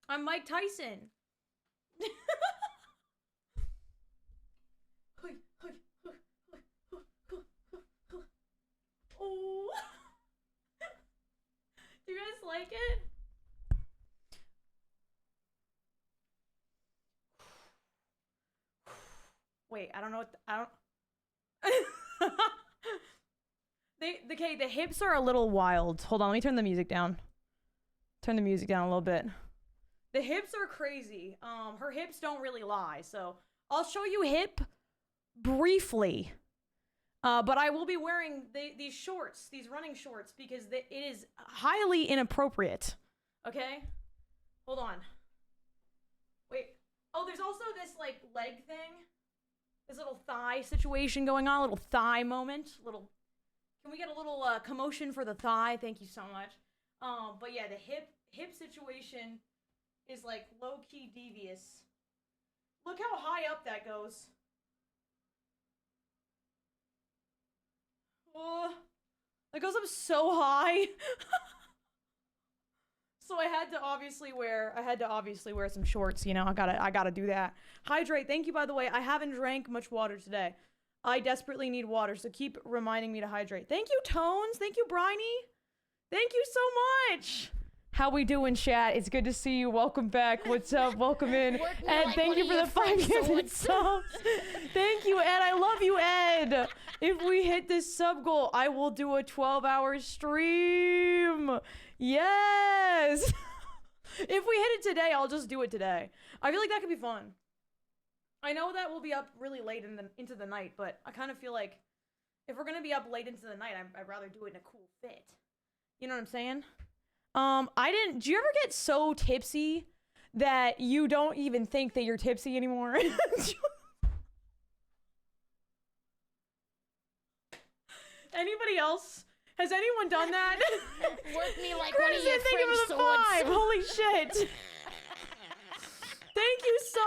I'm Mike Tyson. Oh. Do you guys like it? Wait, I don't know what I don't. The hips are a little wild. Hold on, let me turn the music down. Turn the music down a little bit. The hips are crazy. Her hips don't really lie, so I'll show you hip briefly. But I will be wearing these shorts, these running shorts, because it is highly inappropriate. Okay? Hold on. Wait. Oh, there's also this, like, leg thing. This little thigh situation going on, a little thigh moment. Can we get a little commotion for the thigh? Thank you so much. But yeah, the hip situation is, like, low-key devious. Look how high up that goes. Oh, it goes up so high. So I had to obviously wear some shorts, you know. I gotta do that. Hydrate. Thank you, by the way. I haven't drank much water today. I desperately need water, so keep reminding me to hydrate. Thank you, Tones. Thank you, Briney. Thank you so much. How we doing, chat? It's good to see you. Welcome back. What's up? Welcome in. And like thank you for the 5 gifted subs. Thank you, Ed. I love you, Ed. If we hit this sub goal, I will do a 12-hour stream. Yes. If we hit it today, I'll just do it today. I feel like that could be fun. I know that we'll be up really late into the night, but I kind of feel like if we're going to be up late into the night, I'd rather do it in a cool fit. You know what I'm saying? Do you ever get so tipsy that you don't even think that you're tipsy anymore? Anybody else? Has anyone done that? Work me like Chris, one of your thank you for the French 5. Holy shit. Thank you so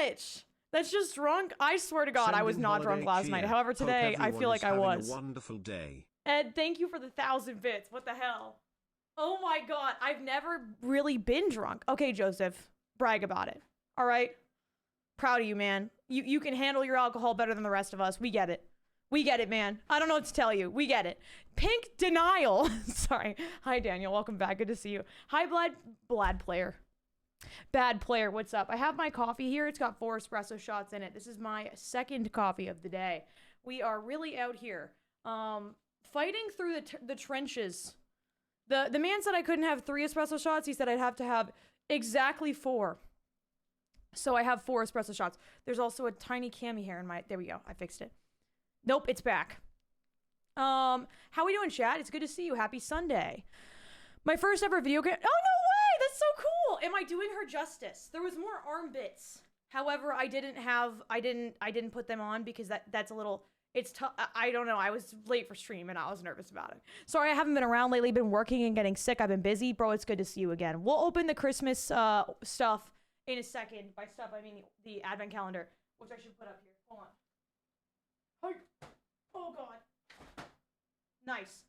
much. That's just drunk. I swear to God, I was not drunk last night. However, today, I feel like I was. A wonderful day. Ed, thank you for the 1,000 bits. What the hell? Oh my God, I've never really been drunk. Okay, Joseph, brag about it. All right? Proud of you, man. You can handle your alcohol better than the rest of us. We get it. We get it, man. I don't know what to tell you. We get it. Pink denial. Sorry. Hi, Daniel. Welcome back. Good to see you. Hi, Blad player. Bad player. What's up? I have my coffee here. It's got 4 espresso shots in it. This is my second coffee of the day. We are really out here, fighting through the trenches. The man said I couldn't have 3 espresso shots. He said I'd have to have exactly 4. So I have 4 espresso shots. There's also a tiny Cammy hair in my... There we go. I fixed it. Nope, it's back. How we doing, chat? It's good to see you. Happy Sunday. My first ever video game... Oh, no way! That's so cool! Am I doing her justice? There was more arm bits. However, I didn't put them on because that's a little... It's tough. I don't know. I was late for stream and I was nervous about it. Sorry, I haven't been around lately. Been working and getting sick. I've been busy. Bro, it's good to see you again. We'll open the Christmas stuff in a second. By stuff, I mean the advent calendar, which I should put up here. Hold on. Oh, God. Nice.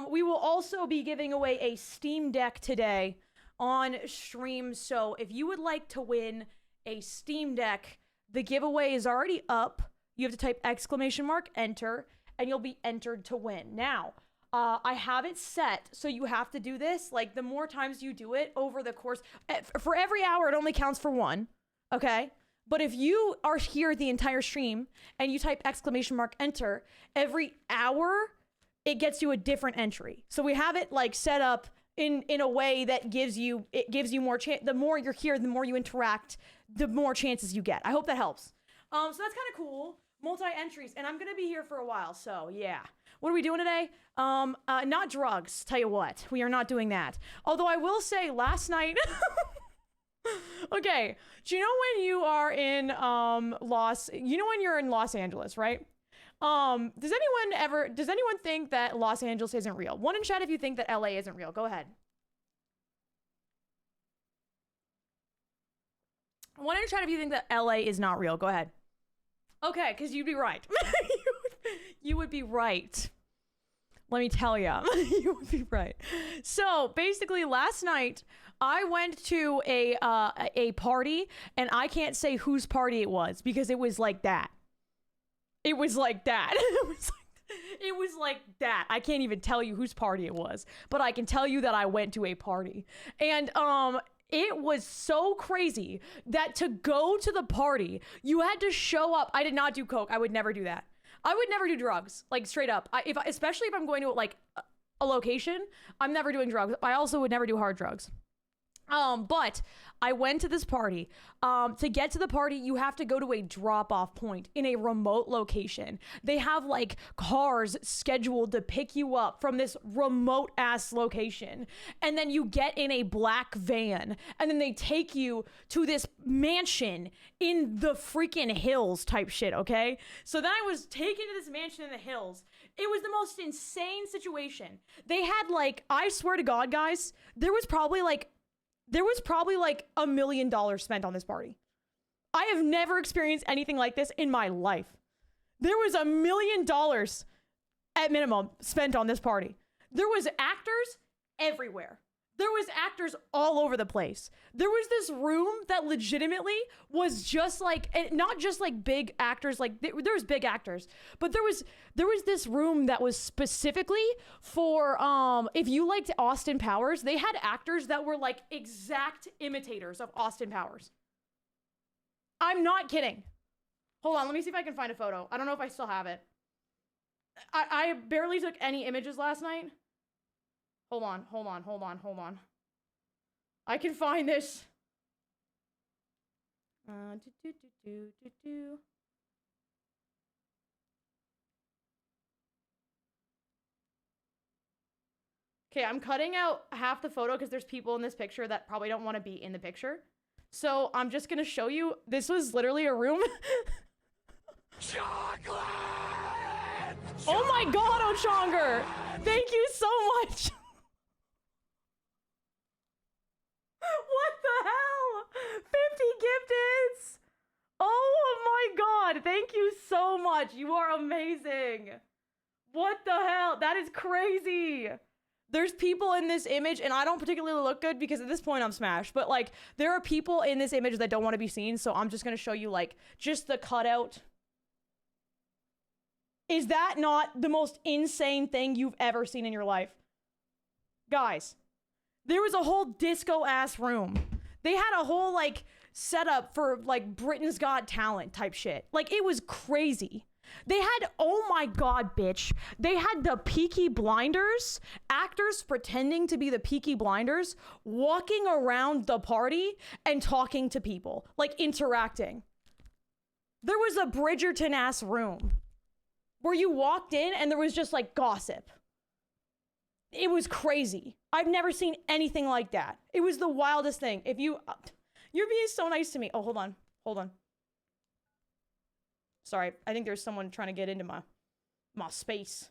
We will also be giving away a Steam Deck today on stream. So if you would like to win a Steam Deck, the giveaway is already up. You have to type !enter, and you'll be entered to win. Now, I have it set, so you have to do this. Like, the more times you do it over the course... For every hour, it only counts for 1, okay? But if you are here the entire stream, and you type !enter, every hour, it gets you a different entry. So we have it, like, set up in a way that gives you more chance. The more you're here, the more you interact, the more chances you get. I hope that helps. So that's kind of cool. Multi-entries, and I'm gonna be here for a while, so yeah. What are we doing today? Not drugs, tell you what. We are not doing that. Although I will say, last night... Okay, do you know when you are in, when you're in Los Angeles, right? Does anyone think that Los Angeles isn't real? One in chat if you think that LA isn't real. Go ahead. One in chat if you think that LA is not real. Go ahead. Okay, because you'd be right. You would be right. Let me tell you. You would be right. So basically last night I went to a party, and I can't say whose party it was because it was like that. It was like that. It was like that. I can't even tell you whose party it was, but I can tell you that I went to a party. And it was so crazy that to go to the party, you had to show up. I did not do coke. I would never do that. I would never do drugs, like straight up. Especially if I'm going to like a location, I'm never doing drugs. I also would never do hard drugs. But I went to this party. To get to the party, you have to go to a drop-off point in a remote location. They have like cars scheduled to pick you up from this remote ass location. And then you get in a black van, and then they take you to this mansion in the freaking hills type shit, okay? So then I was taken to this mansion in the hills. It was the most insane situation. They had like, I swear to God, guys, there was probably like $1 million spent on this party. I have never experienced anything like this in my life. There was $1 million at minimum spent on this party. There was actors everywhere. There was actors all over the place. There was this room that legitimately was just like, and not just like big actors, like there was big actors, but there was this room that was specifically for, if you liked Austin Powers, they had actors that were like exact imitators of Austin Powers. I'm not kidding. Hold on, let me see if I can find a photo. I don't know if I still have it. I barely took any images last night. Hold on. I can find this. Okay, I'm cutting out half the photo because there's people in this picture that probably don't want to be in the picture. So I'm just gonna show you. This was literally a room. Chocolate! Oh my God, Ochonger! Thank you so much. What the hell? 50 gifteds! Oh my God, thank you so much. You are amazing. What the hell? That is crazy. There's people in this image, and I don't particularly look good because at this point I'm smashed, but like there are people in this image that don't want to be seen, so I'm just gonna show you like just the cutout. Is that not the most insane thing you've ever seen in your life? Guys, there was a whole disco-ass room. They had a whole, like, setup for, like, Britain's Got Talent type shit. Like, it was crazy. They had, oh my God, bitch. They had the Peaky Blinders, actors pretending to be the Peaky Blinders, walking around the party and talking to people, like, interacting. There was a Bridgerton-ass room where you walked in and there was just, like, gossip. It was crazy. I've never seen anything like that. It was the wildest thing. If you're being so nice to me. Oh, hold on. Sorry, I think there's someone trying to get into my space.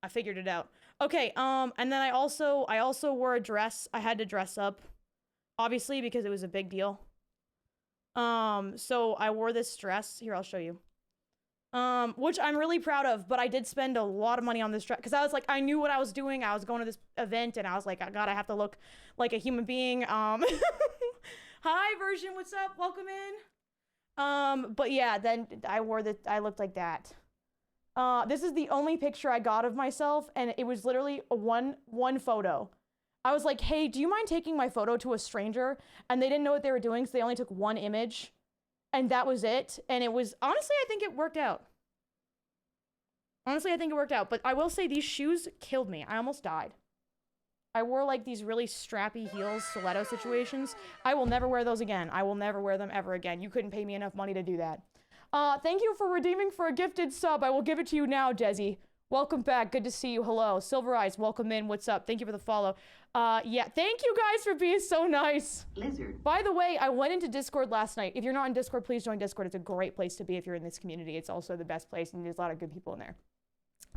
I figured it out. Okay, and then I also wore a dress. I had to dress up, obviously, because it was a big deal. So I wore this dress. Here, I'll show you. Which I'm really proud of, but I did spend a lot of money on this dress because I was like, I knew what I was doing. I was going to this event and I was like, God, I have to look like a human being. Hi version, what's up? Welcome in. But yeah, then I looked like that. This is the only picture I got of myself, and it was literally one photo. I was like, hey, do you mind taking my photo to a stranger? And they didn't know what they were doing, so they only took one image. And that was it. And it was, honestly, I think it worked out. But I will say these shoes killed me. I almost died. I wore like these really strappy heels, stiletto situations. I will never wear those again. I will never wear them ever again. You couldn't pay me enough money to do that. Thank you for redeeming for a gifted sub. I will give it to you now, Desi. Welcome back. Good to see you. Hello. Silver Eyes, welcome in. What's up? Thank you for the follow. Yeah, thank you guys for being so nice. Lizard. By the way, I went into Discord last night. If you're not in Discord, please join Discord. It's a great place to be if you're in this community. It's also the best place, and there's a lot of good people in there.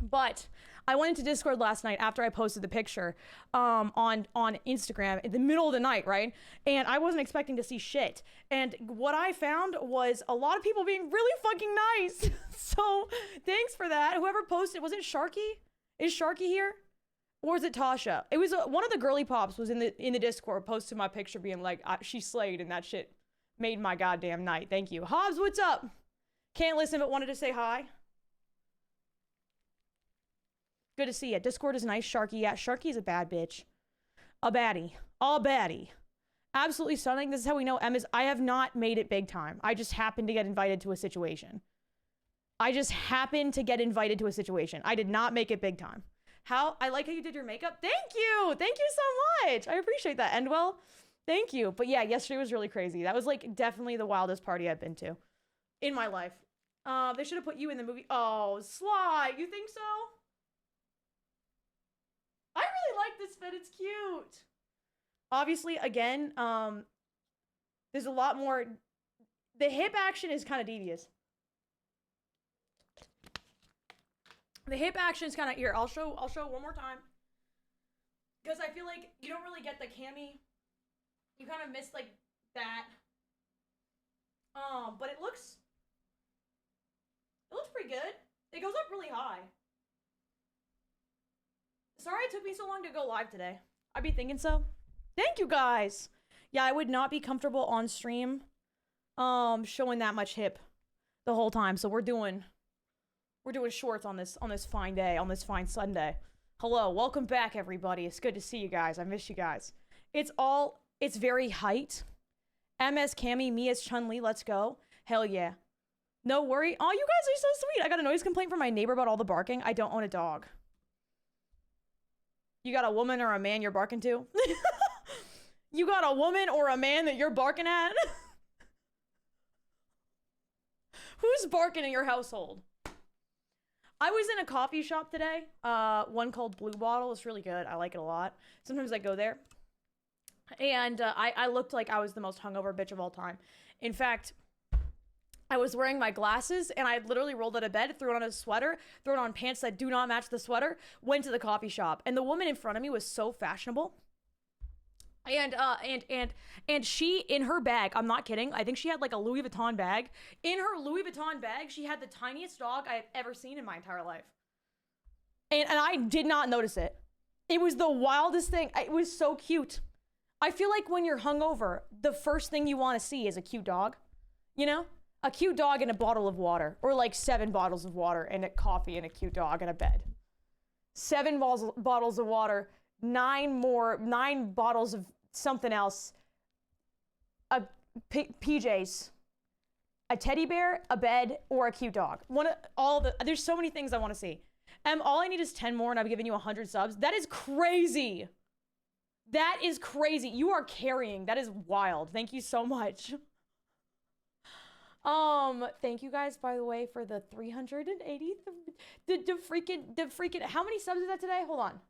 But I went into Discord last night after I posted the picture on Instagram in the middle of the night, right? And I wasn't expecting to see shit. And what I found was a lot of people being really fucking nice. So thanks for that. Whoever posted, was it Sharky? Is Sharky here? Or is it Tasha? It was one of the girly pops was in the Discord posted my picture being like, she slayed and that shit made my goddamn night. Thank you. Hobbs, what's up? Can't listen but wanted to say hi. Good to see you. Discord is nice. Sharky, yeah, Sharky's a bad bitch. A baddie. A baddie. Absolutely stunning. This is how we know Emma's. I have not made it big time. I just happened to get invited to a situation. I did not make it big time. I like how you did your makeup. Thank you. Thank you so much. I appreciate that. Endwell, thank you. But yeah, yesterday was really crazy. That was like definitely the wildest party I've been to in my life. They should have put you in the movie. Oh, Sly, you think so? I really like this fit. It's cute. Obviously, again, there's a lot more. The hip action is kind of devious. The hip action is kind of here. I'll show one more time. Because I feel like you don't really get the Cammy. You kind of miss like that. But it looks pretty good. It goes up really high. Sorry it took me so long to go live today. I'd be thinking so. Thank you guys. Yeah, I would not be comfortable on stream showing that much hip the whole time. So we're doing shorts on this fine day, on this fine Sunday. Hello, welcome back everybody. It's good to see you guys. I miss you guys. It's very height. MS Cammy, me as Chun-Li, let's go. Hell yeah. No worry. Oh, you guys are so sweet. I got a noise complaint from my neighbor about all the barking. I don't own a dog. You got a woman or a man you're barking to? You got a woman or a man that you're barking at? Who's barking in your household? I was in a coffee shop today, one called Blue Bottle. It's really good. I like it a lot. Sometimes I go there. And I looked like I was the most hungover bitch of all time. In fact, I was wearing my glasses and I literally rolled out of bed, threw on a sweater, threw on pants that do not match the sweater, went to the coffee shop. And the woman in front of me was so fashionable. And she, in her bag, I'm not kidding, I think she had like a Louis Vuitton bag. In her Louis Vuitton bag, she had the tiniest dog I have ever seen in my entire life. And I did not notice it. It was the wildest thing. It was so cute. I feel like when you're hungover, the first thing you want to see is a cute dog. You know? A cute dog and a bottle of water. Or like 7 bottles of water and a coffee and a cute dog and a bed. 7 bottles of water, 9 bottles of something else, PJs, a teddy bear, a bed, or a cute dog. There's so many things I want to see. All I need is 10 more and I've given you 100 subs. That is crazy. That is crazy. You are carrying. That is wild. Thank you so much. Thank you guys, by the way, for the 380, the freaking, how many subs is that today? Hold on.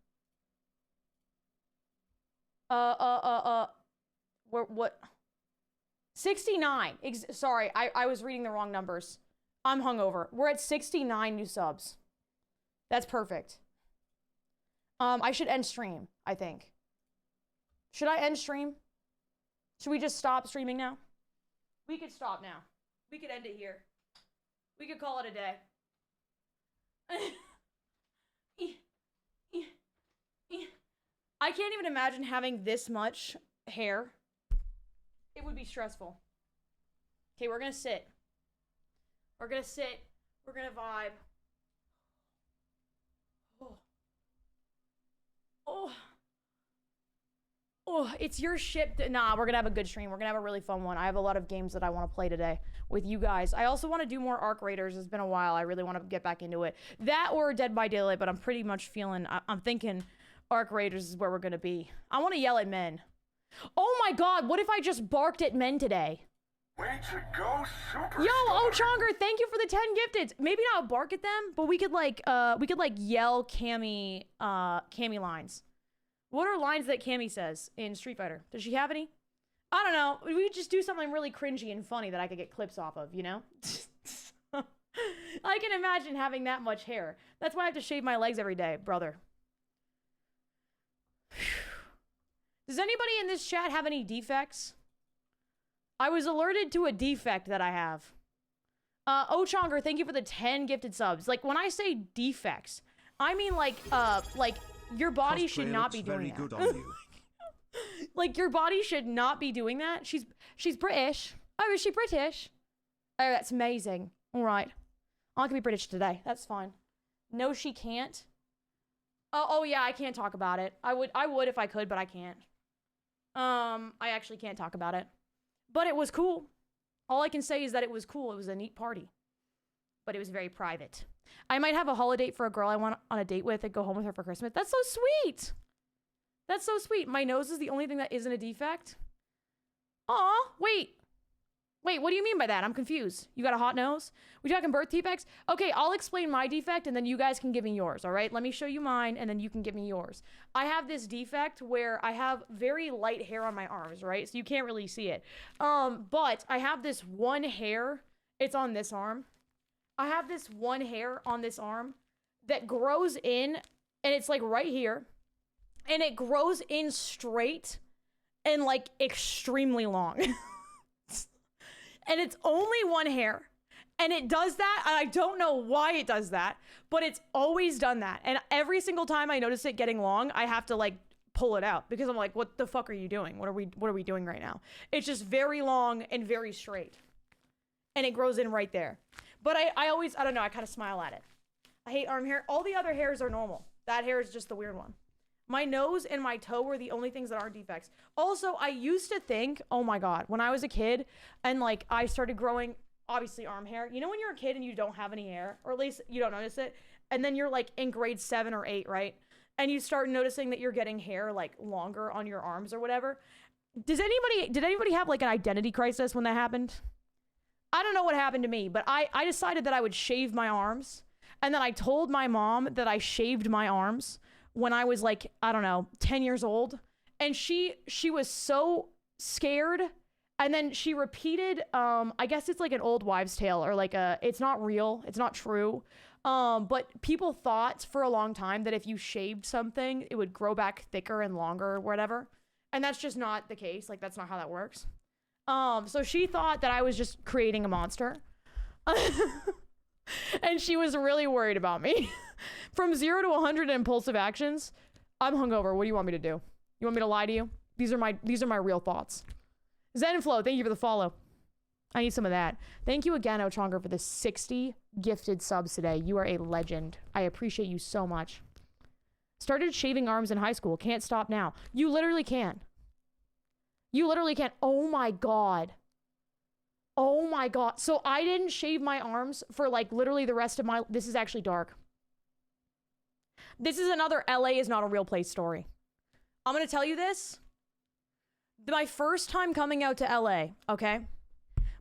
What? 69. Sorry, I was reading the wrong numbers. I'm hungover. We're at 69 new subs. That's perfect. I should end stream, I think. Should I end stream? Should we just stop streaming now? We could stop now. We could end it here. We could call it a day. I can't even imagine having this much hair. It would be stressful. Okay, we're gonna sit. We're gonna sit. We're gonna vibe. Oh, it's your ship. Nah, we're gonna have a good stream. We're gonna have a really fun one. I have a lot of games that I want to play today with you guys. I also want to do more Arc Raiders. It's been a while. I really want to get back into it. That or Dead by Daylight, but I'm pretty much feeling, I'm thinking Arc Raiders is where we're gonna be. I want to yell at men. Oh my god, what if I just barked at men today? Way to go, super. Yo, Ochonger, thank you for the 10 gifted. Maybe not bark at them, but we could like yell Cammy lines. What are lines that Cammy says in Street Fighter? Does she have any? I don't know. We could just do something really cringy and funny that I could get clips off of, you know? I can imagine having that much hair. That's why I have to shave my legs every day, brother. Does anybody in this chat have any defects? I was alerted to a defect that I have. Ochonger, thank you for the 10 gifted subs. Like, when I say defects, I mean like your body should Cosplay not looks be doing very that. good on you. Like your body should not be doing that. She's British. Oh, is she British? Oh, that's amazing. All right. I can be British today. That's fine. No, she can't. Oh yeah, I can't talk about it. I would if I could, but I can't. I actually can't talk about it. But it was cool. All I can say is that it was cool. It was a neat party. But it was very private. I might have a holiday for a girl I want on a date with and go home with her for Christmas. That's so sweet. That's so sweet. My nose is the only thing that isn't a defect. Aw, wait. Wait, what do you mean by that? I'm confused. You got a hot nose? We talking birth defects? Okay, I'll explain my defect and then you guys can give me yours, all right? Let me show you mine and then you can give me yours. I have this defect where I have very light hair on my arms, right? So you can't really see it. But I have this one hair. It's on this arm. I have this one hair on this arm that grows in and it's like right here. And it grows in straight and like extremely long. And it's only one hair. And it does that, and I don't know why it does that, but it's always done that. And every single time I notice it getting long, I have to like pull it out because I'm like, what the fuck are you doing? What are we doing right now? It's just very long and very straight. And it grows in right there. But I don't know, I kind of smile at it. I hate arm hair. All the other hairs are normal. That hair is just the weird one. My nose and my toe were the only things that aren't defects. Also, I used to think, oh my God, when I was a kid and like I started growing, obviously arm hair. You know when you're a kid and you don't have any hair, or at least you don't notice it, and then you're like in grade 7 or 8, right? And you start noticing that you're getting hair like longer on your arms or whatever. Did anybody have like an identity crisis when that happened? I don't know what happened to me, but I decided that I would shave my arms. And then I told my mom that I shaved my arms when I was like, I don't know, 10 years old. And she was so scared. And then she repeated, I guess it's like an old wives' tale or like it's not real. It's not true. But people thought for a long time that if you shaved something, it would grow back thicker and longer or whatever. And that's just not the case. Like, that's not how that works. So she thought that I was just creating a monster. And she was really worried about me. From 0 to 100 impulsive actions, I'm hungover. What do you want me to do? You want me to lie to you? These are my real thoughts. Zenflow, thank you for the follow. I need some of that. Thank you again, Ochonga, for the 60 gifted subs today. You are a legend. I appreciate you so much. Started shaving arms in high school. Can't stop now. You literally can. You literally can. Oh my God. Oh my God. So I didn't shave my arms for like literally the rest of my... This is actually dark. This is another LA is not a real place story. I'm going to tell you this. My first time coming out to LA, okay?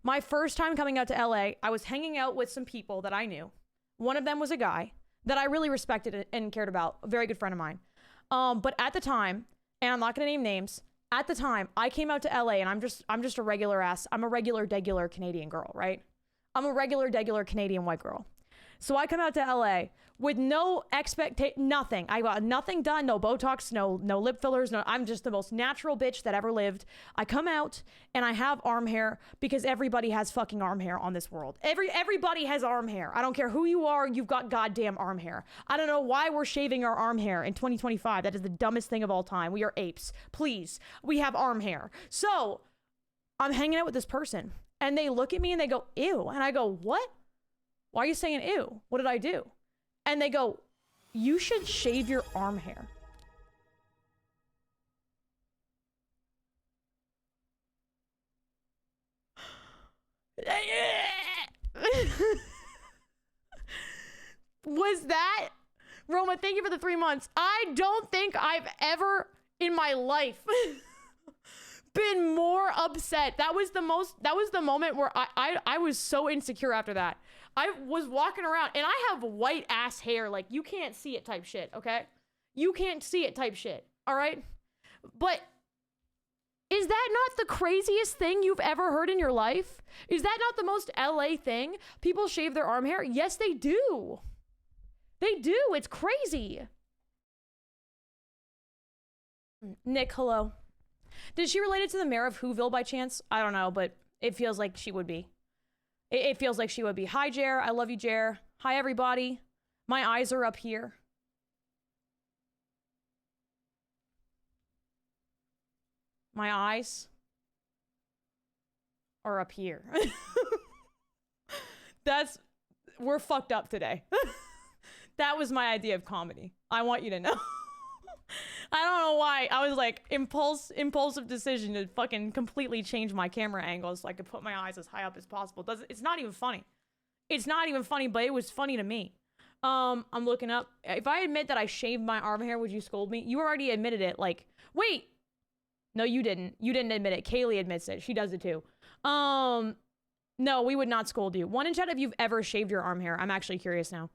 My first time coming out to LA, I was hanging out with some people that I knew. One of them was a guy that I really respected and cared about. A very good friend of mine. But at the time, and I'm not going to name names, at the time, I came out to LA and I'm just a regular degular Canadian girl, right? I'm a regular degular Canadian white girl. So I come out to LA with no nothing. I got nothing done, no Botox, no lip fillers, I'm just the most natural bitch that ever lived. I come out and I have arm hair because everybody has fucking arm hair on this world. Everybody has arm hair. I don't care who you are, you've got goddamn arm hair. I don't know why we're shaving our arm hair in 2025. That is the dumbest thing of all time. We are apes. Please, we have arm hair. So I'm hanging out with this person and they look at me and they go, ew. And I go, what? Why are you saying ew? What did I do? And they go, you should shave your arm hair. Was that... Roma, thank you for the 3 months. I don't think I've ever in my life been more upset. That was the moment where I was so insecure after that. I was walking around and I have white ass hair, like you can't see it type shit, okay? You can't see it type shit, all right? But is that not the craziest thing you've ever heard in your life? Is that not the most LA thing? People shave their arm hair? Yes, they do. They do. It's crazy. Nick, hello. Did she relate it to the mayor of Whoville by chance? I don't know, but it feels like she would be. It feels like she would be. Hi, Jer. I love you, Jer. Hi, everybody. My eyes are up here. My eyes are up here. We're fucked up today. That was my idea of comedy. I want you to know. I don't know why. I was like, impulsive decision to fucking completely change my camera angles so I could put my eyes as high up as possible. It's not even funny. It's not even funny, but it was funny to me. I'm looking up. If I admit that I shaved my arm hair, would you scold me? You already admitted it. Like, wait. No, you didn't. You didn't admit it. Kaylee admits it. She does it too. No, we would not scold you. 1 in chat if you've ever shaved your arm hair. I'm actually curious now.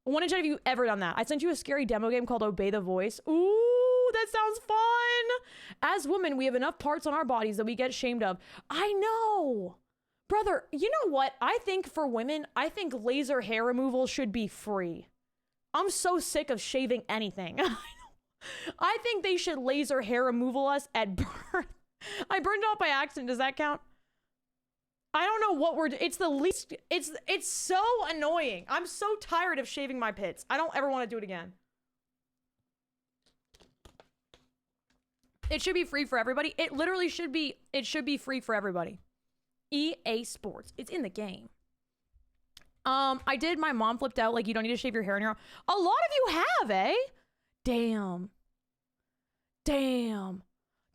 1 in chat if you've ever done that. I sent you a scary demo game called Obey the Voice. Ooh, that sounds fun. As women, we have enough parts on our bodies that we get shamed of. I know. Brother, you know what? I think for women, I think laser hair removal should be free. I'm so sick of shaving anything. I think they should laser hair removal us at birth. I burned it off by accident. Does that count? I don't know what it's the least, it's so annoying. I'm so tired of shaving my pits. I don't ever want to do it again. It should be free for everybody. It literally should be, it should be free for everybody. EA Sports. It's in the game. I did, my mom flipped out, like, you don't need to shave your hair on your own. A lot of you have, eh? Damn. Damn.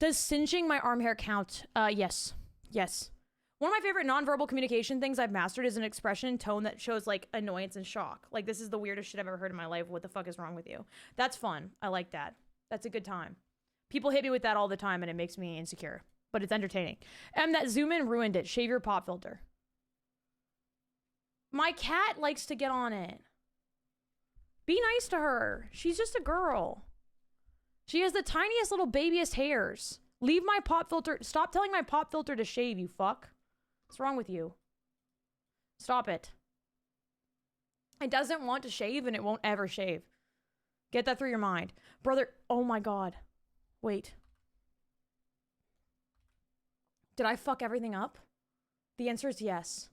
Does singeing my arm hair count? Yes. Yes. One of my favorite nonverbal communication things I've mastered is an expression and tone that shows, like, annoyance and shock. Like, this is the weirdest shit I've ever heard in my life. What the fuck is wrong with you? That's fun. I like that. That's a good time. People hit me with that all the time, and it makes me insecure. But it's entertaining. That zoom in ruined it. Shave your pop filter. My cat likes to get on it. Be nice to her. She's just a girl. She has the tiniest little babyest hairs. Leave my pop filter. Stop telling my pop filter to shave, you fuck. What's wrong with you? Stop it. It doesn't want to shave and it won't ever shave. Get that through your mind. Brother, oh my God. Wait. Did I fuck everything up? The answer is yes.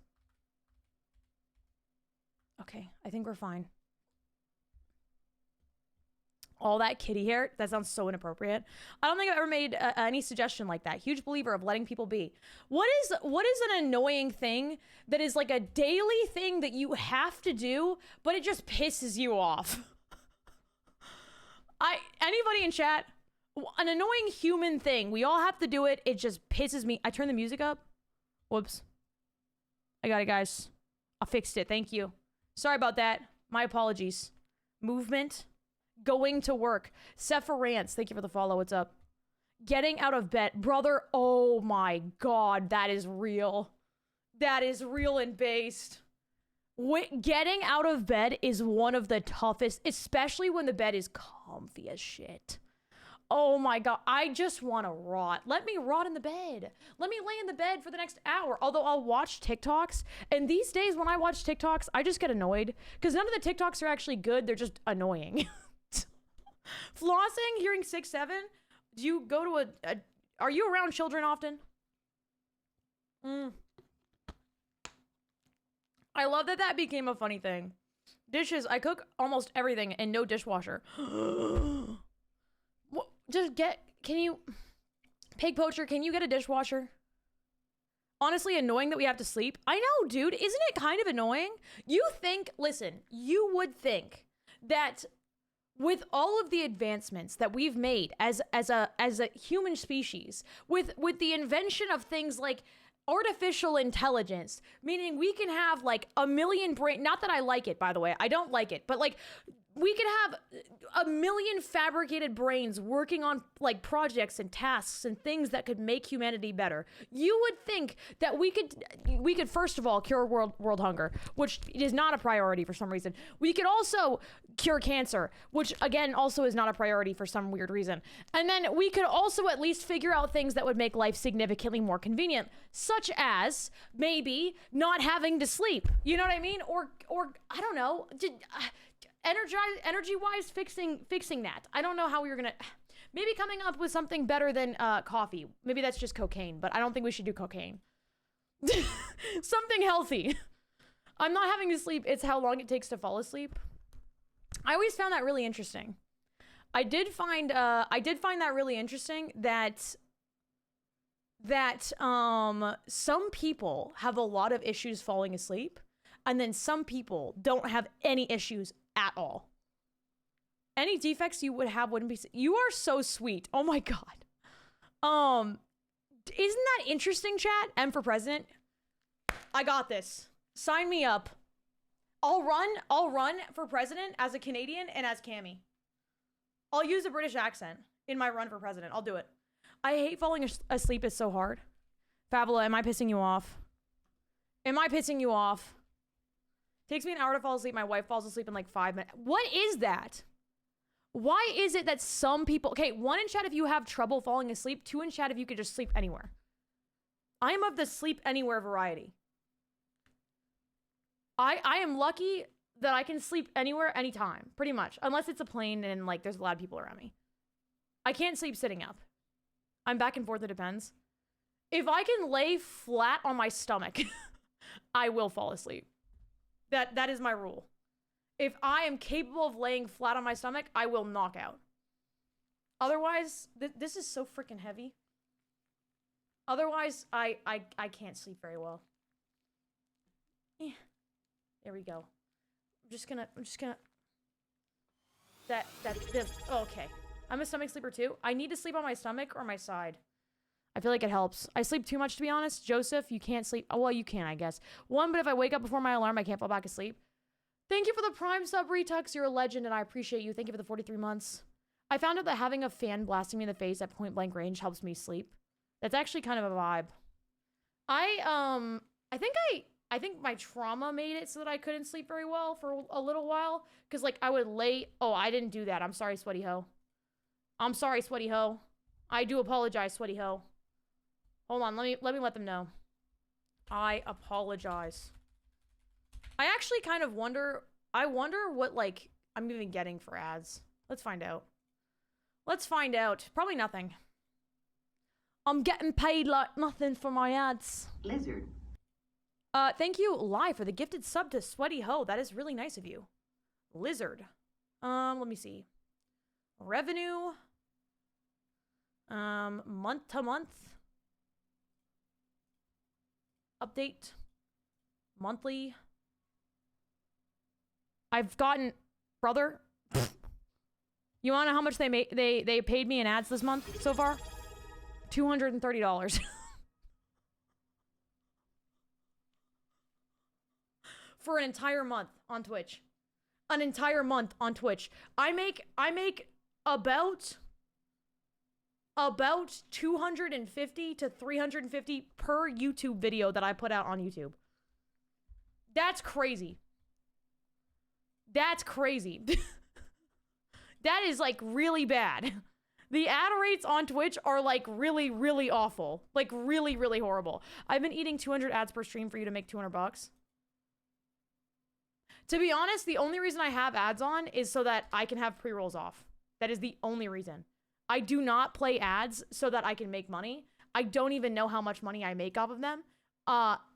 Okay, I think we're fine. All that kitty hair, that sounds so inappropriate. I don't think I've ever made any suggestion like that. Huge believer of letting people be. What is an annoying thing that is like a daily thing that you have to do, but it just pisses you off? Anybody in chat? An annoying human thing. We all have to do it. It just pisses me. I turned the music up. Whoops. I got it, guys. I fixed it. Thank you. Sorry about that. My apologies. Movement. Going to work. Sepharance, thank you for the follow. What's up? Getting out of bed. Brother, oh my God, that is real. That is real and based. Getting out of bed is one of the toughest, especially when the bed is comfy as shit. Oh my God, I just want to rot. Let me rot in the bed. Let me lay in the bed for the next hour. Although I'll watch TikToks. And these days when I watch TikToks, I just get annoyed. Because none of the TikToks are actually good. They're just annoying. Flossing, hearing 6-7. Do you go to are you around children often? I love that became a funny thing. Dishes, I cook almost everything and no dishwasher. Pig poacher, can you get a dishwasher? Honestly, annoying that we have to sleep. I know, dude. Isn't it kind of annoying? You would think that with all of the advancements that we've made as a human species, with the invention of things like artificial intelligence, meaning we can have like a million not that I like it, by the way, I don't like it, but like we could have a million fabricated brains working on like projects and tasks and things that could make humanity better. You would think that we could first of all cure world hunger, which is not a priority for some reason. We could also cure cancer, which again also is not a priority for some weird reason. And then we could also at least figure out things that would make life significantly more convenient, such as maybe not having to sleep. You know what I mean? Or I don't know. Energy-wise, fixing that. I don't know how we were gonna. Maybe coming up with something better than coffee. Maybe that's just cocaine, but I don't think we should do cocaine. Something healthy. I'm not having to sleep. It's how long it takes to fall asleep. I always found that really interesting. I did find that really interesting that that some people have a lot of issues falling asleep, and then some people don't have any issues at all. Any defects you would have wouldn't be. You are so sweet. Oh my god. Isn't that interesting, chat? M for president. I got this. Sign me up. I'll run for president as a Canadian and as Cammy. I'll use a British accent in my run for president. I'll do it. I hate falling asleep. It's so hard. Fabula, am I pissing you off? Am I pissing you off? Takes me an hour to fall asleep. My wife falls asleep in like 5 minutes. What is that? Why is it that some people... Okay, 1 in chat if you have trouble falling asleep. 2 in chat if you could just sleep anywhere. I am of the sleep anywhere variety. I am lucky that I can sleep anywhere, anytime, pretty much. Unless it's a plane and like there's a lot of people around me. I can't sleep sitting up. I'm back and forth, it depends. If I can lay flat on my stomach, I will fall asleep. That is my rule. If I am capable of laying flat on my stomach, I will knock out. Otherwise, this is so freaking heavy. Otherwise, I can't sleep very well. There we go. I'm just gonna okay. I'm a stomach sleeper too. I need to sleep on my stomach or my side. I feel like it helps. I sleep too much, to be honest. Joseph, you can't sleep. Oh, well, you can, I guess. But if I wake up before my alarm, I can't fall back asleep. Thank you for the Prime sub, Retux. You're a legend, and I appreciate you. Thank you for the 43 months. I found out that having a fan blasting me in the face at point blank range helps me sleep. That's actually kind of a vibe. I think my trauma made it so that I couldn't sleep very well for a little while. Because, like, I would lay... Oh, I didn't do that. I'm sorry, sweaty hoe. I'm sorry, sweaty hoe. I do apologize, sweaty hoe. Hold on, let me let them know. I apologize. I actually kind of wonder... I wonder what, like, I'm even getting for ads. Let's find out. Let's find out. Probably nothing. I'm getting paid like nothing for my ads. Lizard. Thank you, Lai, for the gifted sub to Sweaty Ho. That is really nice of you. Lizard. Let me see. Revenue. Month to month. Update. Monthly. I've gotten... Brother. You wanna know how much they paid me in ads this month so far? $230. For an entire month on Twitch. An entire month on Twitch. I make about 250 to 350 per YouTube video that I put out on YouTube. That's crazy. That's crazy. That is like really bad. The ad rates on Twitch are like really, really awful. Like really, really horrible. I've been eating 200 ads per stream for you to make $200. To be honest, the only reason I have ads on is so that I can have pre-rolls off. That is the only reason. I do not play ads so that I can make money. I don't even know how much money I make off of them.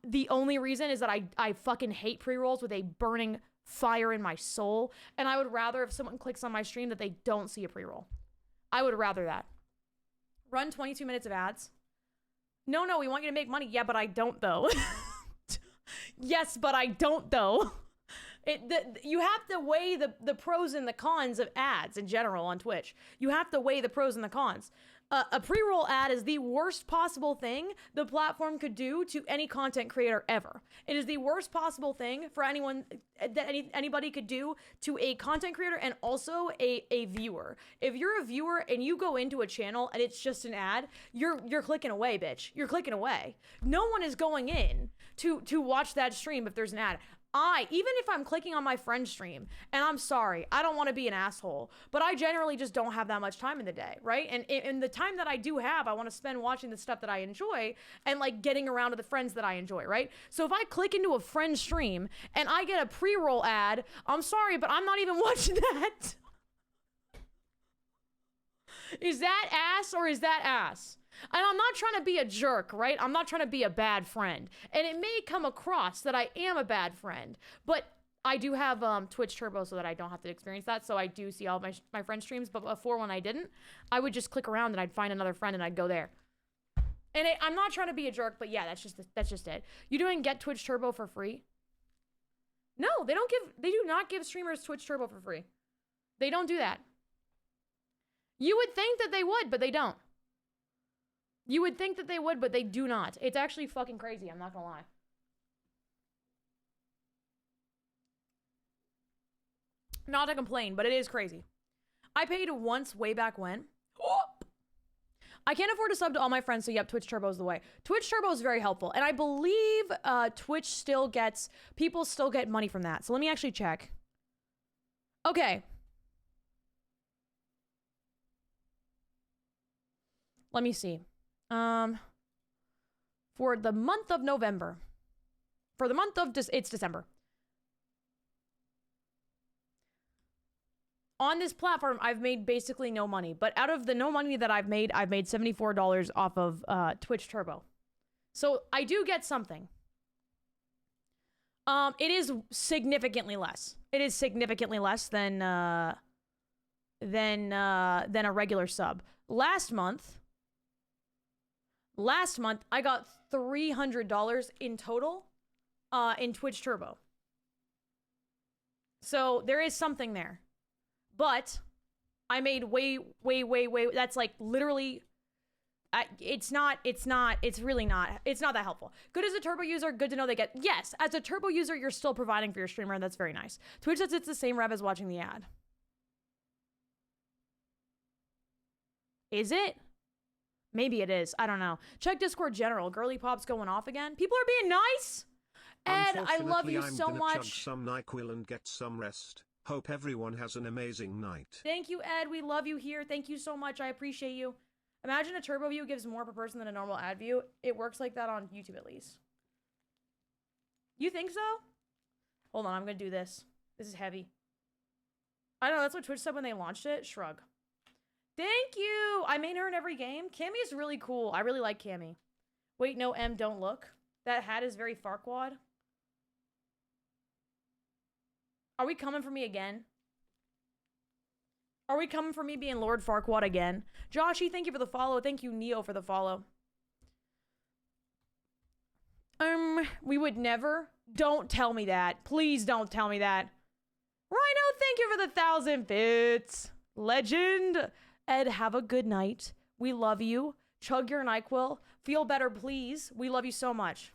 The only reason is that I fucking hate pre-rolls with a burning fire in my soul. And I would rather if someone clicks on my stream that they don't see a pre-roll. I would rather that. Run 22 minutes of ads. No, we want you to make money. Yeah, but I don't though. Yes, but I don't though. You have to weigh the pros and the cons of ads in general on Twitch. You have to weigh the pros and the cons. A pre-roll ad is the worst possible thing the platform could do to any content creator ever. It is the worst possible thing for anyone that anybody could do to a content creator and also a viewer. If you're a viewer and you go into a channel and it's just an ad, you're clicking away, bitch. You're clicking away. No one is going in to watch that stream if there's an ad. Even if I'm clicking on my friend's stream, and I'm sorry, I don't want to be an asshole, but I generally just don't have that much time in the day, right? And in the time that I do have, I want to spend watching the stuff that I enjoy and like getting around to the friends that I enjoy, right? So if I click into a friend's stream and I get a pre-roll ad, I'm sorry, but I'm not even watching that. Is that ass or is that ass? And I'm not trying to be a jerk, right? I'm not trying to be a bad friend. And it may come across that I am a bad friend, but I do have Twitch Turbo so that I don't have to experience that. So I do see all my friend streams, but before when I didn't, I would just click around and I'd find another friend and I'd go there. And I'm not trying to be a jerk, but yeah, that's just it. You doing Get Twitch Turbo for free? No, they do not give streamers Twitch Turbo for free. They don't do that. You would think that they would, but they don't. You would think that they would, but they do not. It's actually fucking crazy, I'm not gonna lie. Not to complain, but it is crazy. I paid once way back when. I can't afford to sub to all my friends, so yep, Twitch Turbo is the way. Twitch Turbo is very helpful, and I believe Twitch people still get money from that. So let me actually check. Okay. Let me see. For the month of November. For the month of, it's December. On this platform, I've made basically no money. But out of the no money that I've made $74 off of Twitch Turbo. So I do get something. It is significantly less. It is significantly less than a regular sub. Last month, I got $300 in total in Twitch Turbo. So there is something there. But I made way, that's like literally, it's really not that helpful. Good as a Turbo user, good to know they get, yes, as a Turbo user, you're still providing for your streamer, and that's very nice. Twitch says it's the same rev as watching the ad. Is it? Maybe it is. I don't know. Check Discord general. Girly Pop's going off again. People are being nice. Ed, I love you so much. Chug some NyQuil and get some rest. Hope everyone has an amazing night. Thank you, Ed. We love you here. Thank you so much. I appreciate you. Imagine a turbo view gives more per person than a normal ad view. It works like that on YouTube at least. You think so? Hold on, I'm gonna do this. This is heavy. I know, that's what Twitch said when they launched it. Shrug. Thank you! I main her in every game. Cammy is really cool. I really like Cammy. Wait, no, M, don't look. That hat is very Farquaad. Are we coming for me again? Are we coming for me being Lord Farquaad again? Joshy, thank you for the follow. Thank you, Neo, for the follow. We would never. Don't tell me that. Please don't tell me that. Rhino, thank you for the 1,000 bits. Legend. Ed, have a good night. We love you. Chug your NyQuil. Feel better, please. We love you so much.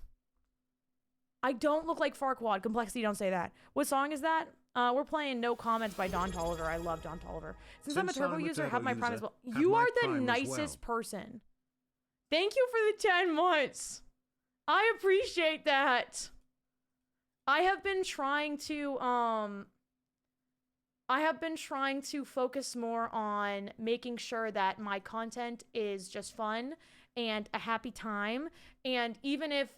I don't look like Farquaad. Complexity, don't say that. What song is that? We're playing No Comments by Don Tolliver. I love Don Tolliver. Since I'm a turbo user, have my prime as well. You are the nicest person. Thank you for the 10 months. I appreciate that. I have been trying to focus more on making sure that my content is just fun and a happy time. And even if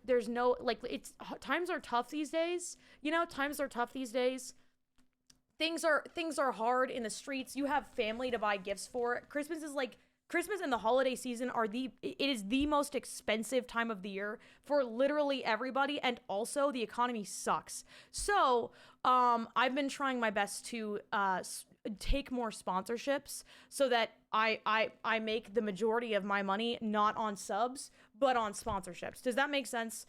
there's no, like, it's, times are tough these days. You know, times are tough these days. Things are hard in the streets. You have family to buy gifts for. Christmas and the holiday season it is the most expensive time of the year for literally everybody, and also the economy sucks. So, I've been trying my best to take more sponsorships so that I make the majority of my money not on subs, but on sponsorships. Does that make sense?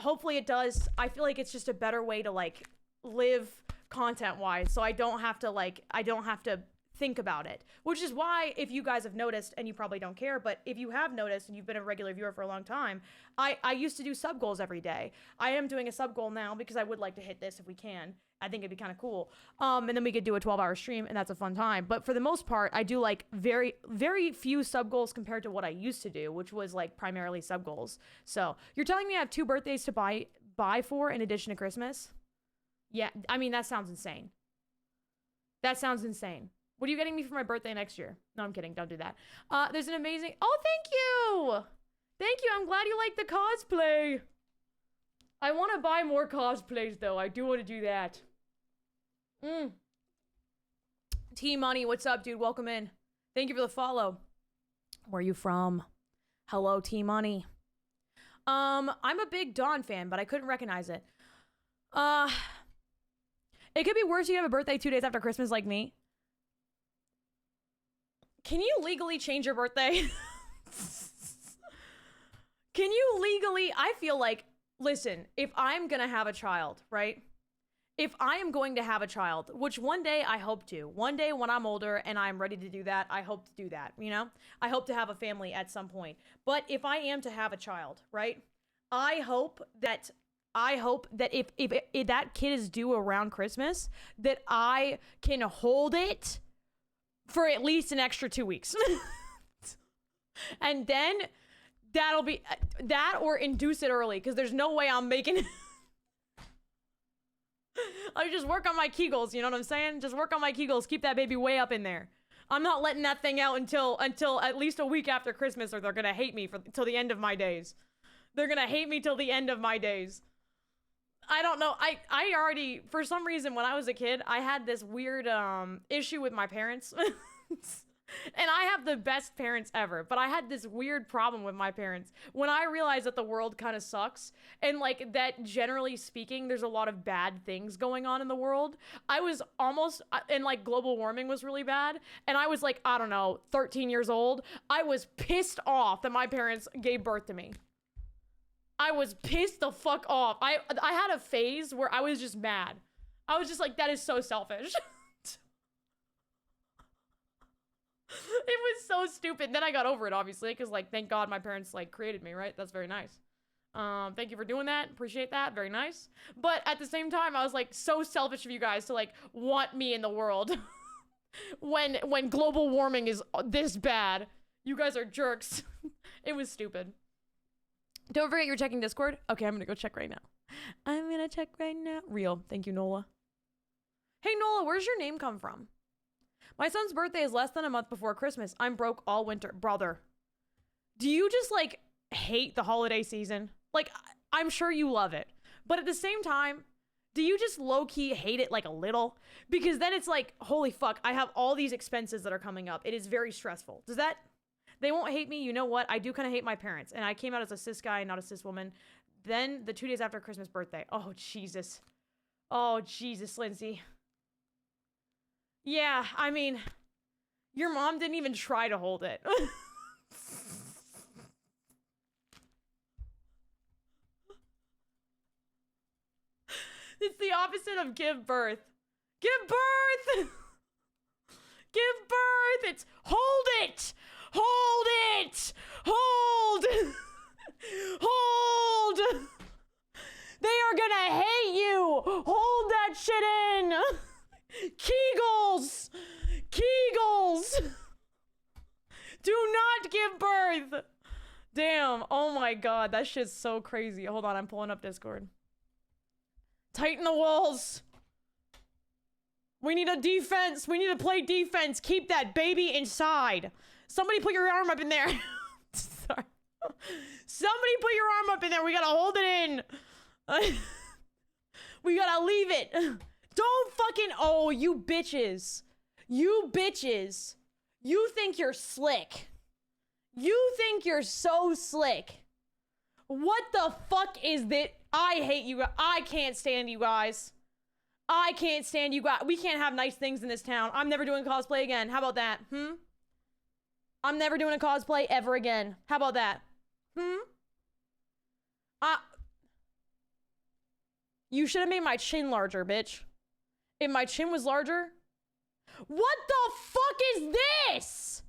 Hopefully it does. I feel like it's just a better way to like live content-wise, so I don't have to think about it, which is why, if you guys have noticed, and you probably don't care, but if you have noticed and you've been a regular viewer for a long time, I used to do sub goals every day. I am doing a sub goal now because I would like to hit this if we can. I think it'd be kind of cool. And then we could do a 12-hour stream, and that's a fun time. But for the most part, I do like very, very few sub goals compared to what I used to do, which was like primarily sub goals. So you're telling me I have 2 birthdays to buy for in addition to Christmas? Yeah, I mean, that sounds insane. That sounds insane. What are you getting me for my birthday next year? No, I'm kidding. Don't do that. There's an amazing... Oh, thank you! Thank you. I'm glad you like the cosplay. I want to buy more cosplays, though. I do want to do that. T-Money, what's up, dude? Welcome in. Thank you for the follow. Where are you from? Hello, T-Money. I'm a big Dawn fan, but I couldn't recognize it. It could be worse if you have a birthday 2 days after Christmas like me. Can you legally change your birthday? Can you legally, I feel like, listen, if I'm gonna have a child, right? If I am going to have a child, which one day I hope to, one day when I'm older and I'm ready to do that, I hope to do that, you know? I hope to have a family at some point. But if I am to have a child, right? I hope that if that kid is due around Christmas, that I can hold it for at least an extra 2 weeks. And then that'll be that, or induce it early, because there's no way I'm making it. I just work on my Kegels, you know what I'm saying? Just work on my Kegels, keep that baby way up in there. I'm not letting that thing out until at least a week after Christmas, or they're gonna hate me till the end of my days. They're gonna hate me till the end of my days. I don't know. I already, for some reason, when I was a kid, I had this weird issue with my parents. And I have the best parents ever, but I had this weird problem with my parents. When I realized that the world kind of sucks, and like that generally speaking, there's a lot of bad things going on in the world, I was almost, and like global warming was really bad, and I was like, I don't know, 13 years old. I was pissed off that my parents gave birth to me. I was pissed the fuck off. I had a phase where I was just mad. I was just like, that is so selfish. It was so stupid. Then I got over it, obviously, because like, thank God my parents like created me, right? That's very nice. Thank you for doing that. Appreciate that. Very nice. But at the same time, I was like, so selfish of you guys to like want me in the world when global warming is this bad. You guys are jerks. It was stupid. Don't forget you're checking Discord. Okay, I'm gonna go check right now. I'm gonna check right now. Real. Thank you, Nola. Hey, Nola, where's your name come from? My son's birthday is less than a month before Christmas. I'm broke all winter. Brother, do you just like hate the holiday season? Like, I'm sure you love it, but at the same time, do you just low-key hate it like a little? Because then it's like, holy fuck, I have all these expenses that are coming up. It is very stressful. Does that, they won't hate me. You know what? I do kind of hate my parents, and I came out as a cis guy, not a cis woman. Then the 2 days after Christmas birthday. Oh, Jesus. Oh, Jesus, Lindsay. Yeah, I mean, your mom didn't even try to hold it. It's the opposite of give birth. Give birth! Give birth! It's hold it! Hold it! Hold! Hold! They are gonna hate you! Hold that shit in! Kegels! Kegels! Do not give birth! Damn, oh my god, that shit's so crazy. Hold on, I'm pulling up Discord. Tighten the walls! We need a defense! We need to play defense! Keep that baby inside! Somebody put your arm up in there! Sorry. Somebody put your arm up in there! We gotta hold it in! We gotta leave it! Don't fucking, oh, you bitches. You bitches. You think you're slick. You think you're so slick. What the fuck is that? I hate you. I can't stand you guys. I can't stand you guys. We can't have nice things in this town. I'm never doing cosplay again. How about that? I'm never doing a cosplay ever again. How about that? You should have made my chin larger, bitch. If my chin was larger? What the fuck is this?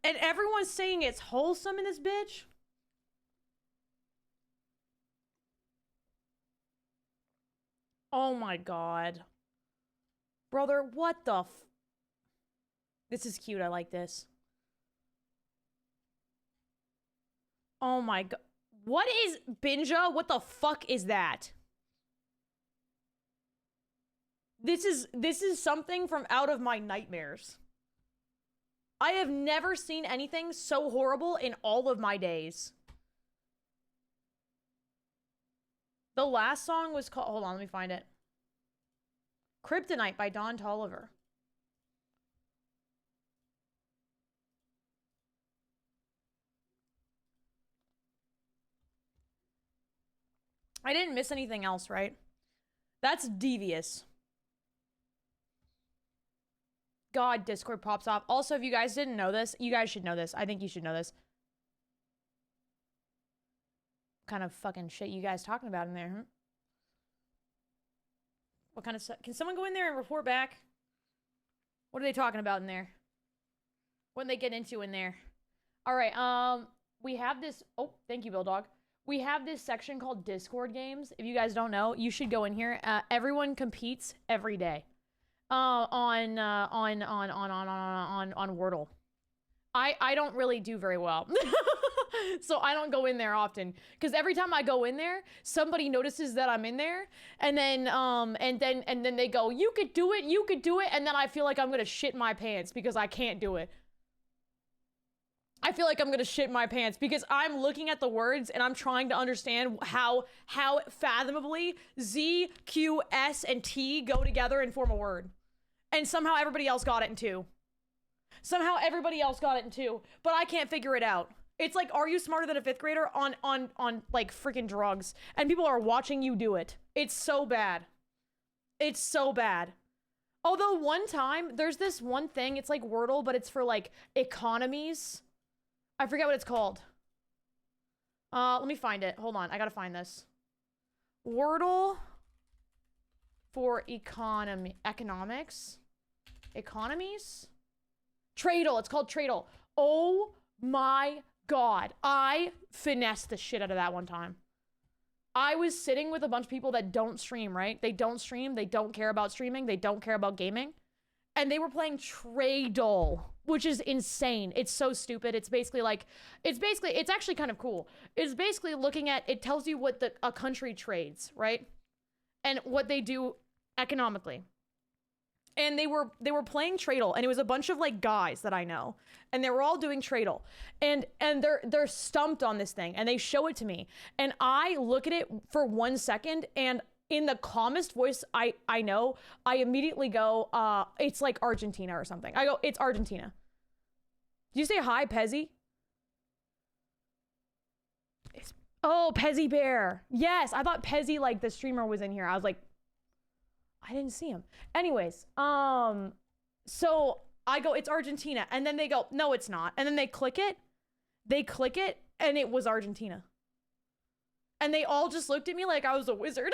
and everyone's saying it's wholesome in this bitch. Oh my god. Brother, what the This is cute, I like this. Oh my god. What is Binja? What the fuck is that? This is something from out of my nightmares. I have never seen anything so horrible in all of my days. The last song was called, hold on, let me find it. Kryptonite by Don Toliver. I didn't miss anything else, right? That's devious. God, Discord pops off. Also, if you guys didn't know this, you guys should know this. I think you should know this. What kind of fucking shit you guys talking about in there, huh? What kind of stuff? Can someone go in there and report back? What are they talking about in there? What did they get into in there? All right, we have this. Oh, thank you, Bill Dog. We have this section called Discord games. If you guys don't know, you should go in here. Everyone competes every day. On Wordle. I don't really do very well. So I don't go in there often, because every time I go in there, somebody notices that I'm in there, and then they go, you could do it, and then I feel like I'm gonna shit my pants because I can't do it. I feel like I'm gonna shit my pants because I'm looking at the words and I'm trying to understand how fathomably Z, Q, S, and T go together and form a word. And somehow everybody else got it in two. But I can't figure it out. It's like, are you smarter than a 5th grader on like freaking drugs? And people are watching you do it. It's so bad. Although one time, there's this one thing, it's like Wordle, but it's for like economies. I forget what it's called. Let me find it. Hold on, I gotta find this. Wordle for economics. Economies? Tradle, it's called Tradle. Oh my god. I finessed the shit out of that one time. I was sitting with a bunch of people that don't stream, right? They don't stream, they don't care about streaming, they don't care about gaming. And they were playing Tradle, which is insane. It's so stupid. It's actually kind of cool. It's basically looking at, it tells you what a country trades, right? And what they do economically. And they were playing Tradle, and it was a bunch of like guys that I know, and they were all doing Tradle, and they're stumped on this thing, and they show it to me, and I look at it for 1 second, and in the calmest voice I know, I immediately go, it's like Argentina or something. I go, it's Argentina. Did you say hi, Pezzy? Oh, Pezzy Bear. Yes, I thought Pezzy, like the streamer, was in here. I was like, I didn't see him. Anyways, so I go, it's Argentina. And then they go, no, it's not. And then they click it, and it was Argentina. And they all just looked at me like I was a wizard.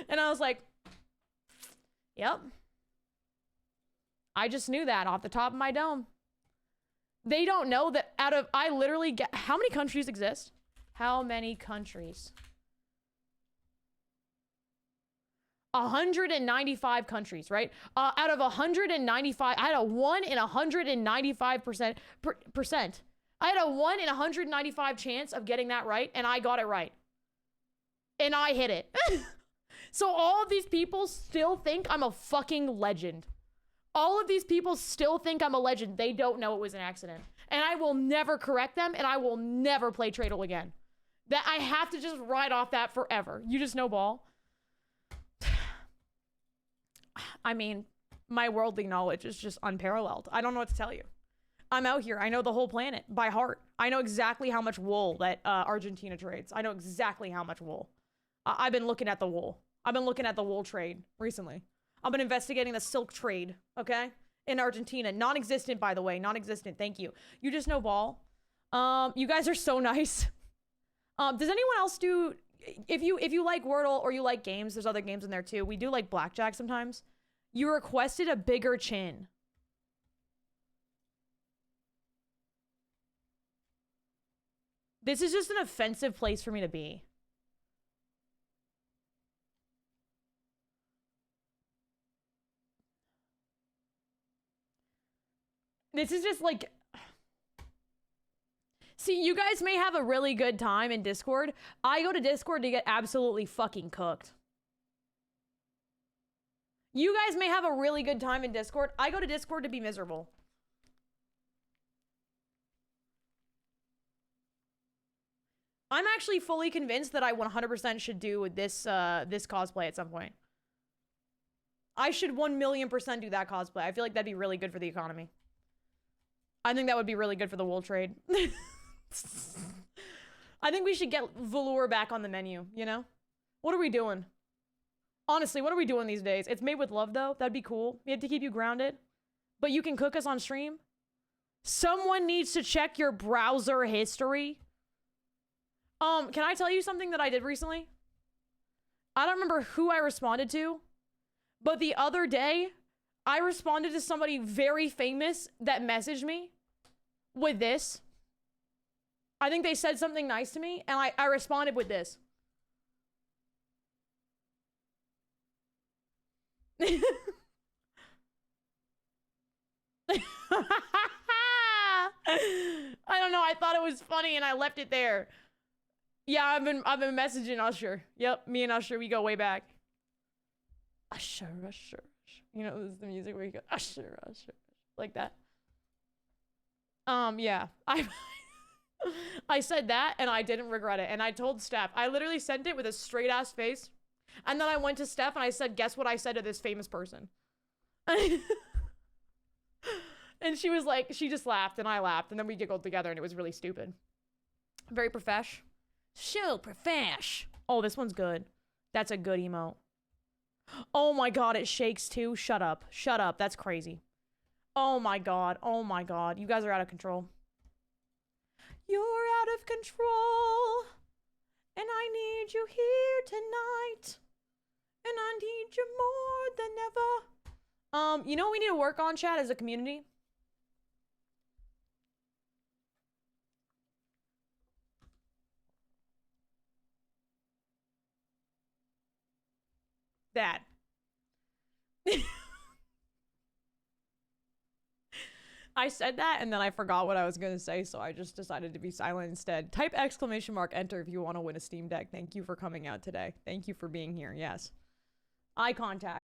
And I was like, yep. I just knew that off the top of my dome. They don't know that I literally get, how many countries exist? How many countries? 195 countries, right? Out of 195, I had a 1 in 195%. I had a 1 in 195 chance of getting that right, and I got it right. And I hit it. So all of these people still think I'm a fucking legend. All of these people still think I'm a legend. They don't know it was an accident. And I will never correct them, and I will never play Tradle again. That I have to just ride off that forever. You just know ball. I mean, my worldly knowledge is just unparalleled. I don't know what to tell you. I'm out here. I know the whole planet by heart. I know exactly how much wool that Argentina trades. I know exactly how much wool. I've been looking at the wool. I've been looking at the wool trade recently. I've been investigating the silk trade, okay? In Argentina. Non-existent, by the way. Non-existent. Thank you. You just know ball. You guys are so nice. Does anyone else do... If you like Wordle or you like games, there's other games in there too. We do like blackjack sometimes. You requested a bigger chin. This is just an offensive place for me to be. This is just like... See, you guys may have a really good time in Discord. I go to Discord to get absolutely fucking cooked. You guys may have a really good time in Discord. I go to Discord to be miserable. I'm actually fully convinced that I 100% should do this this cosplay at some point. I should 1,000,000% do that cosplay. I feel like that'd be really good for the economy. I think that would be really good for the wool trade. I think we should get velour back on the menu, you know? What are we doing? Honestly, what are we doing these days? It's made with love, though. That'd be cool. We have to keep you grounded. But you can cook us on stream? Someone needs to check your browser history. Can I tell you something that I did recently? I don't remember who I responded to, but the other day, I responded to somebody very famous that messaged me with this. I think they said something nice to me, and I responded with this. I don't know, I thought it was funny and I left it there. Yeah, I've been messaging Usher. Yep, me and Usher, we go way back. Usher, Usher, Usher. You know, this is the music where you go Usher, Usher, like that. Yeah, I said that and I didn't regret it. And I told Steph, I literally sent it with a straight ass face. And then I went to Steph and I said, guess what I said to this famous person? And she was like, she just laughed and I laughed. And then we giggled together and it was really stupid. Very profesh. So profesh. Oh, this one's good. That's a good emote. Oh my God, it shakes too. Shut up. Shut up. That's crazy. Oh my God. Oh my God. You guys are out of control. You're out of control. And I need you here tonight. And I need you more than ever. You know what we need to work on, chat, as a community? That. I said that and then I forgot what I was gonna say, so I just decided to be silent instead. Type exclamation mark enter if you want to win a Steam Deck. Thank you for coming out today. Thank you for being here. Yes. Eye contact.